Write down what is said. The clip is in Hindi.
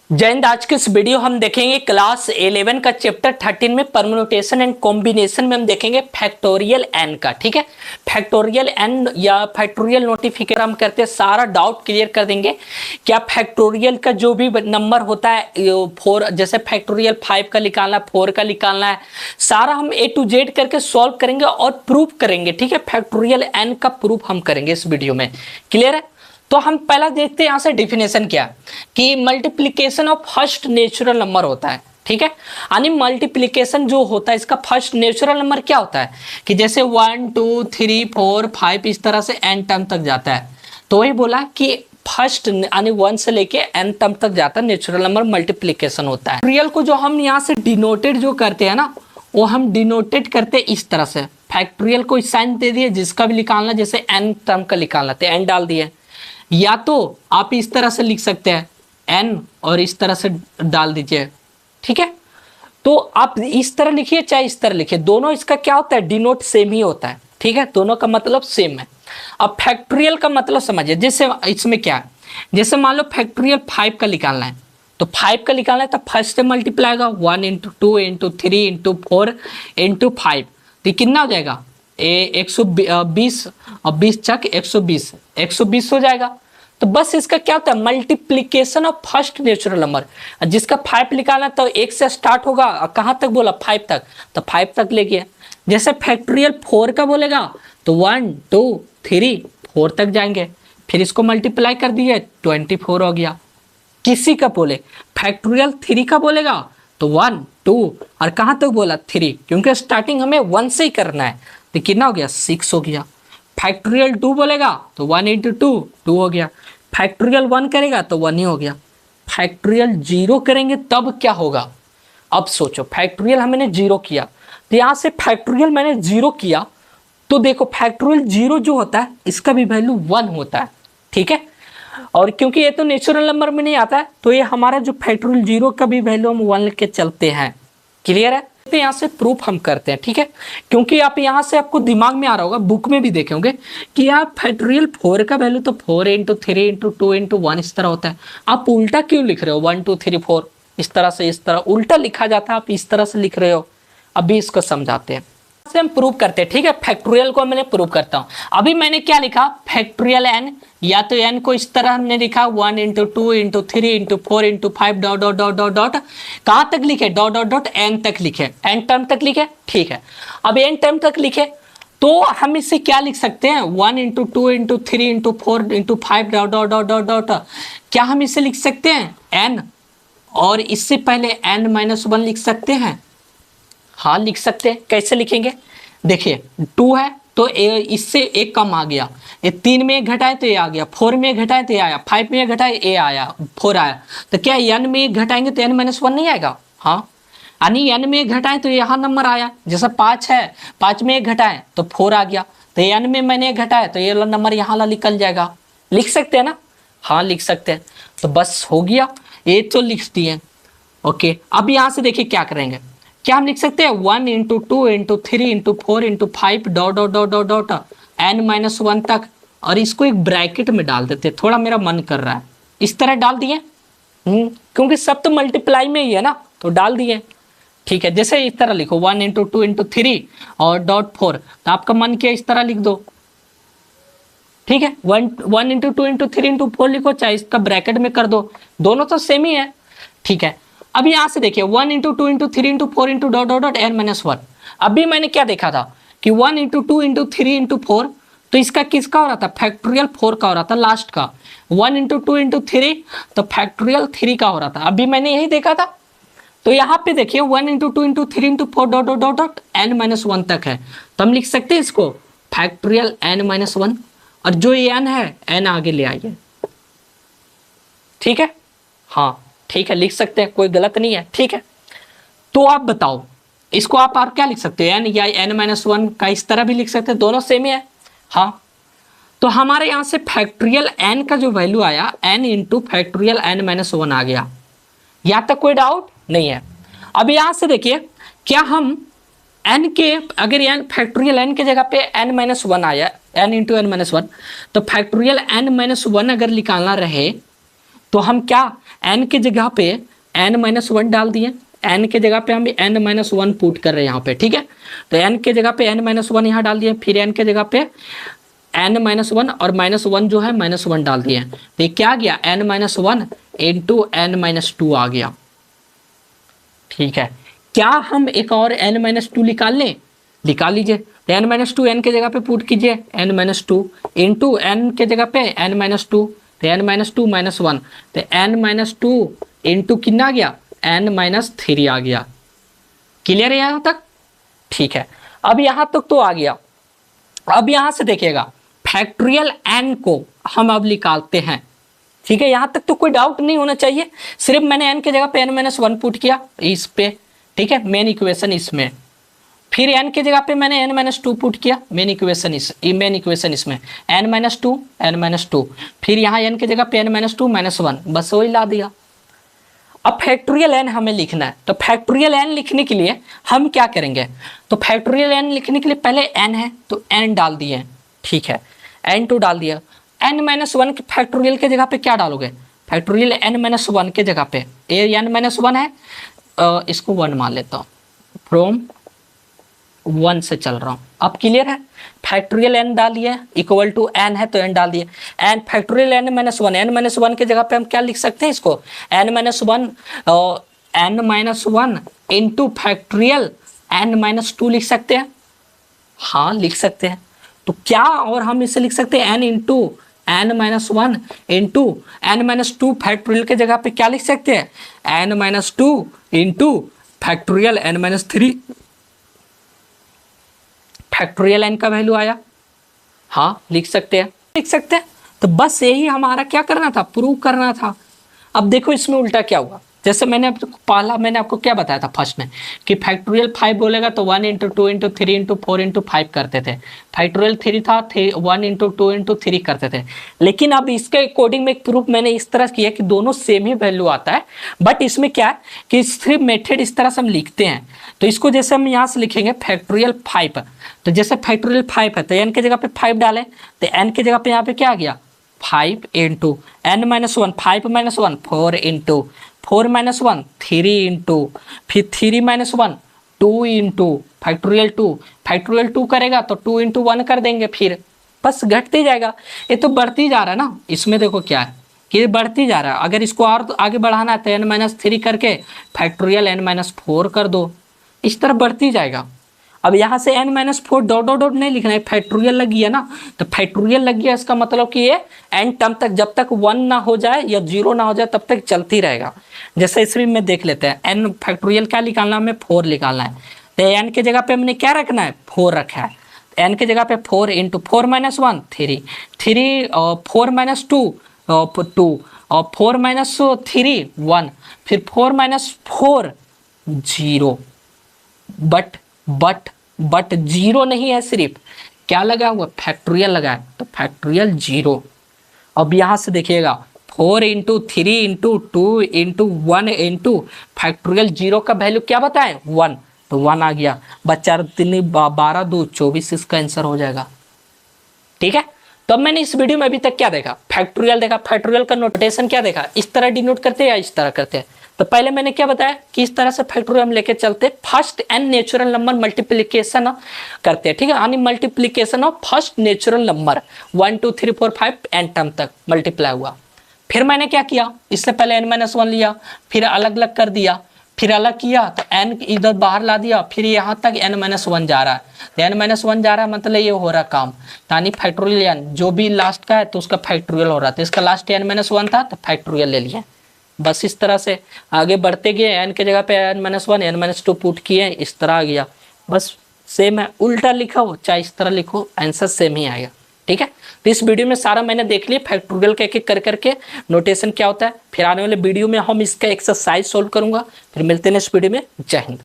जय हिंद। आज के इस वीडियो हम देखेंगे क्लास 11 का चैप्टर 13 में परम्यूटेशन एंड कॉम्बिनेशन में हम देखेंगे फैक्टोरियल एन का। ठीक है, फैक्टोरियल एन या फैक्टोरियल नोटिफिकेशन हम करते हैं, सारा डाउट क्लियर कर देंगे। क्या फैक्टोरियल का जो भी नंबर होता है 4, जैसे फैक्टोरियल 5 का निकालना है, 4 का निकालना है, सारा हम A to Z करके सॉल्व करेंगे और प्रूफ करेंगे। ठीक है, फैक्टोरियल एन का प्रूफ हम करेंगे इस वीडियो में। क्लियर है? तो हम पहला देखते हैं यहाँ से डिफिनेशन क्या कि multiplication of first natural number होता है। ठीक है, यानी मल्टीप्लिकेशन जो होता है इसका फर्स्ट नेचुरल नंबर क्या होता है कि जैसे 1 2 3 4 5 इस तरह से n टर्म तक जाता है, तो वही बोला कि फर्स्ट यानी 1 से लेके n टर्म तक जाता है नेचुरल नंबर मल्टीप्लिकेशन होता है। रियल को जो हम यहाँ से डिनोटेड जो करते हैं ना, वो हम डिनोटेड करते इस तरह से। फैक्टोरियल को साइन दे दिए, जिसका भी निकालना, जैसे n टर्म का निकालना तो n डाल दिए, या तो आप इस तरह से लिख सकते हैं n और इस तरह से डाल दीजिए। ठीक है, तो आप इस तरह लिखिए चाहे इस तरह लिखिए, दोनों इसका क्या होता है, डिनोट सेम ही होता है। ठीक है, दोनों का मतलब सेम है। अब फैक्टोरियल का मतलब समझिए, जैसे इसमें क्या है, जैसे मान लो फैक्टोरियल 5 का निकालना है, तो 5 का निकालना है तो फर्स्ट से मल्टीप्लाई होगा 1 × 2 × 3 × 4 × 5, तो कितना हो जाएगा 120 और 20 चक 120 हो जाएगा। तो बस इसका क्या होता है, multiplication of first natural number. जिसका 5 निकालना तो 1 से स्टार्ट होगा, कहाँ तक बोला 5 तक, तो 5 तक ले गया। जैसे फैक्टोरियल 4 का बोलेगा तो 1 2 3 4 तक जाएंगे, फिर इसको मल्टीप्लाई कर दिए 24 हो गया। किसी का बोले फैक्टोरियल 3 का बोलेगा तो 1 2 और कहाँ तक बोला 3, क्योंकि स्टार्टिंग हमें 1 से ही करना है, तो कितना हो गया 6 हो गया। फैक्टोरियल 2 बोलेगा तो 1 × 2 2 हो गया। फैक्टोरियल 1 करेगा तो 1 ही हो गया। फैक्टोरियल 0 करेंगे तब क्या होगा, अब सोचो। फैक्टोरियल हमने 0 किया, तो यहाँ से फैक्टोरियल मैंने 0 किया, तो देखो फैक्टोरियल 0 जो होता है इसका भी वैल्यू 1 होता है। ठीक है, और क्योंकि ये तो नेचुरल नंबर में नहीं आता है, तो ये हमारा जो फैक्टोरियल 0 का भी वैल्यू हम 1 लेके चलते हैं। क्लियर है? तो यहाँ से प्रूफ हम करते हैं। ठीक है, क्योंकि आप यहाँ से आपको दिमाग में आ रहा होगा, बुक में भी देखे होंगे कि आप फैक्टोरियल 4 का वैल्यू तो 4 × 3 × 2 × 1 इस तरह होता है, आप उल्टा क्यों लिख रहे हो 1 2 3 4 इस तरह से, इस तरह उल्टा लिखा जाता है, आप इस तरह से लिख रहे हो। अभी इसको समझाते हैं, से हम प्रूव करते हैं। ठीक है, फैक्टोरियल को मैंने प्रूव करता हूँ। अभी मैंने क्या लिखा, फैक्टोरियल n, या तो n को इस तरह हमने लिखा 1 × 2 × 3 × 4 × 5 dot dot dot dot dot, कहाँ तक लिखे डॉट डॉट डॉट n तक लिखे, n टर्म तक लिखे। ठीक है, अब n टर्म तक लिखे तो हम इसे क्या लिख सकते हैं 1 × 2 × 3 × 4 × 5 dot dot dot dot dot, क्या हम इसे लिख सकते हैं n, और इससे पहले n-1 लिख सकते हैं। हाँ लिख सकते हैं। कैसे लिखेंगे, देखिए 2 है तो इससे एक कम आ गया, ये 3 में एक घटाए तो ये आ गया, 4 में एक घटाए तो ये आया, 5 में एक घटाए ये आया, 4 आया, तो क्या n में एक घटाएंगे तो n-1 नहीं आएगा। हाँ, यानी n में एक घटाएं तो यहाँ नंबर आया, जैसा 5 है 5 में एक घटाएं तो 4 आ गया, तो n में मैंने एक घटाया तो ये नंबर यहाँ ला निकल जाएगा। लिख सकते हैं ना? हाँ लिख सकते हैं। तो बस हो गया, ये तो लिख दिए। ओके, अब यहाँ से देखिए क्या करेंगे, क्या हम लिख सकते हैं 1 × 2 × 3 × 4 × 5 dot dot dot dot dot n-1 तक, और इसको एक ब्रैकेट में डाल देते। थोड़ा मेरा मन कर रहा है, इस तरह डाल दिए, क्योंकि सब तो मल्टीप्लाई में ही है ना, तो डाल दिए। ठीक है, जैसे इस तरह लिखो 1 × 2 × 3 और डॉट 4, तो आपका मन किया इस तरह लिख दो। ठीक है, 1 × 2 × 3 × 4 लिखो, चाहे इसका ब्रैकेट में कर दो, दोनों तो सेम ही है। ठीक है, अब यहाँ से देखिए 1 × 2 × 3 × 4 × डॉट डॉट डॉट n-1। अभी मैंने क्या देखा था कि 1 × 2 × 3 × 4, तो इसका किसका हो रहा था, फैक्टोरियल 4 का हो रहा था लास्ट का। 1 × 2 × 3 तो फैक्टोरियल 3 का हो रहा था, अभी मैंने यही देखा था। तो यहाँ पे देखिए 1 × 2 × 3 × 4 dot dot dot dot n-1 तक है, तो हम लिख सकते हैं इसको फैक्टोरियल n-1, और जो ये n है n आगे ले आइए। ठीक है, हाँ ठीक है, लिख सकते हैं, कोई गलत नहीं है। ठीक है, तो आप बताओ इसको आप और क्या लिख सकते हैं, n या n-1 का इस तरह भी लिख सकते हैं, दोनों सेम ही है। हाँ, तो हमारे यहाँ से फैक्टोरियल n का जो वैल्यू आया n × फैक्टोरियल n-1 आ गया। यहाँ तक कोई डाउट नहीं है। अब यहाँ से देखिए, क्या हम n के, अगर n फैक्टोरियल n के जगह पे n-1 आया, n × n-1, तो फैक्टोरियल n-1 अगर निकालना रहे तो हम क्या n की जगह पे n-1 डाल दिए, n के जगह पे हम n-1 पुट कर रहे हैं यहाँ पे, ठीक है। तो n के जगह पे n-1 यहाँ डाल दिए, फिर n के जगह पे n-1 और -1 जो है -1 डाल दिए। तो ये क्या आ गया, n-1 इंटू n-2 आ गया, ठीक है। क्या हम एक और n-2 निकाल लें, निकाल लीजिए। तो n-2 n के जगह पे पुट कीजिए, n-2 इंटू n के जगह पे n-2, तो n-2 -1, तो n-2 इंटू कितना आ गया, n-3 आ गया। क्लियर है यहाँ तक, ठीक है। अब यहाँ तक तो आ गया। अब यहाँ से देखिएगा फैक्टोरियल n को हम अब निकालते हैं, ठीक है। यहाँ तक तो कोई डाउट नहीं होना चाहिए। सिर्फ मैंने n के जगह पे n-1 पुट किया इस पे, ठीक है, मेन इक्वेशन इसमें। फिर n के जगह पे मैंने n-2 पुट किया, मेन इक्वेशन इसमें n-2, फिर यहाँ n के जगह पे n-2 -1, बस वही ला दिया। अब फैक्टोरियल n हमें लिखना है, तो फैक्टोरियल n लिखने के लिए हम क्या करेंगे, तो फैक्टोरियल n लिखने के लिए पहले n है तो n डाल दिए, ठीक है, n2 डाल दिया। n-1 के फैक्टोरियल के जगह पे क्या डालोगे, फैक्टोरियल n-1 के जगह पे n-1 है, इसको 1 मान लेता हूँ, फ्रॉम 1 से चल रहा हूँ। अब क्लियर है, फैक्टोरियल n डालिए इक्वल टू n है तो n डाल दिए, n फैक्टोरियल n-1 के जगह पे हम क्या लिख सकते हैं इसको, n-1 इंटू फैक्टोरियल n-2 लिख सकते हैं, हाँ लिख सकते हैं। तो क्या और हम इसे लिख सकते हैं n into n-1 into n-2 factorial के जगह पे क्या लिख सकते हैं, n-2 into factorial n-3 factorial n का वैल्यू आया, हाँ लिख सकते हैं। तो बस यही हमारा क्या करना था, प्रूव करना था। अब देखो इसमें उल्टा क्या हुआ, जैसे मैंने आपको क्या बताया था फर्स्ट में कि फैक्टोरियल 5 बोलेगा तो 1 इंटू 2 इंटू 3 इंटू 4 इंटू 5 करते थे, फैक्टोरियल 3 था 1 इंटू 2 इंटू 3 करते थे। लेकिन अब इसके अकॉर्डिंग में एक प्रूफ मैंने इस तरह किया कि दोनों सेम ही वैल्यू आता है, बट इसमें क्या है कि सिर्फ मेथड इस तरह से हम लिखते हैं। तो इसको जैसे हम यहाँ से लिखेंगे फैक्टोरियल 5, तो जैसे फैक्टोरियल 5 है तो n के जगह पे 5 डालें, तो n के जगह पे यहाँ पे क्या आ गया 5 इंटू n-1, 5 -1 4 इंटू 4 -1 3 इंटू फिर 3 -1 2 इंटू फैक्टोरियल 2 करेगा तो 2 इंटू 1 कर देंगे, फिर बस घटते जाएगा। ये तो बढ़ती जा रहा है ना, इसमें देखो क्या है कि बढ़ती जा रहा है। अगर इसको और तो आगे बढ़ाना है तो n-3 करके फैक्टोरियल n-4 कर दो, इस तरह बढ़ती जाएगा। अब यहाँ से n-4 डॉट डॉट डॉट नहीं लिखना है, फैक्टोरियल लग गया ना, तो फैक्टोरियल लग गया इसका मतलब कि ये n टर्म तक जब तक 1 ना हो जाए या 0 ना हो जाए तब तक चलती रहेगा। जैसे इसमें में देख लेते हैं n फैक्टोरियल क्या निकालना है, हमें 4 निकालना है, तो n के जगह पे हमने क्या रखना है 4 रखा है, n के जगह पे 4 इंटू 4 -1 3 और 4 -2 2 और 4 -3 1 फिर 4 -4 0, बट 0 नहीं है, सिर्फ क्या लगा हुआ फैक्टोरियल लगा है, तो फैक्टोरियल 0। अब यहाँ से देखिएगा 4 into 3 into 2 into 1 into factorial 0 का वैल्यू क्या बताएं 1, तो 1 आ गया। बच्चा 3 12 2 24 इसका आंसर हो जाएगा, ठीक है। तो अब मैंने इस वीडियो में अभी तक क्या देखा, फैक्टोरियल देखा, फैक्टोरियल का नोटेशन क्या देखा, इस तरह डिनोट करते हैं या इस तरह करते हैं। तो पहले मैंने क्या बताया कि इस तरह से फैक्टोरियल हम लेके चलते, first n natural number multiplication करते हैं, ठीक है, यानी multiplication of first natural number 1 2 3 4 5 n term तक मल्टीप्लाई हुआ। फिर मैंने क्या किया, इससे पहले n-1 लिया, फिर अलग अलग कर दिया, फिर अलग किया तो n इधर बाहर ला दिया, फिर यहाँ तक n-1 जा रहा है, तो n-1 जा रहा है मतलब ये हो रहा काम, यानी फैक्टोरियल n जो भी लास्ट का है तो उसका फैक्टोरियल हो रहा है, तो इसका लास्ट n-1 था तो फैक्टोरियल ले लिया। बस इस तरह से आगे बढ़ते गए, n के जगह पे n-1 n-2 पुट किए, इस तरह आ गया। बस सेम है, उल्टा लिखा हो चाहे इस तरह लिखो आंसर सेम ही आएगा, ठीक है। तो इस वीडियो में सारा मैंने देख लिया फैक्टोरियल के एक एक कर करके नोटेशन क्या होता है। फिर आने वाले वीडियो में हम इसका एक्सरसाइज सोल्व करूंगा। फिर मिलते हैं नेक्स्ट वीडियो में। जय हिंद।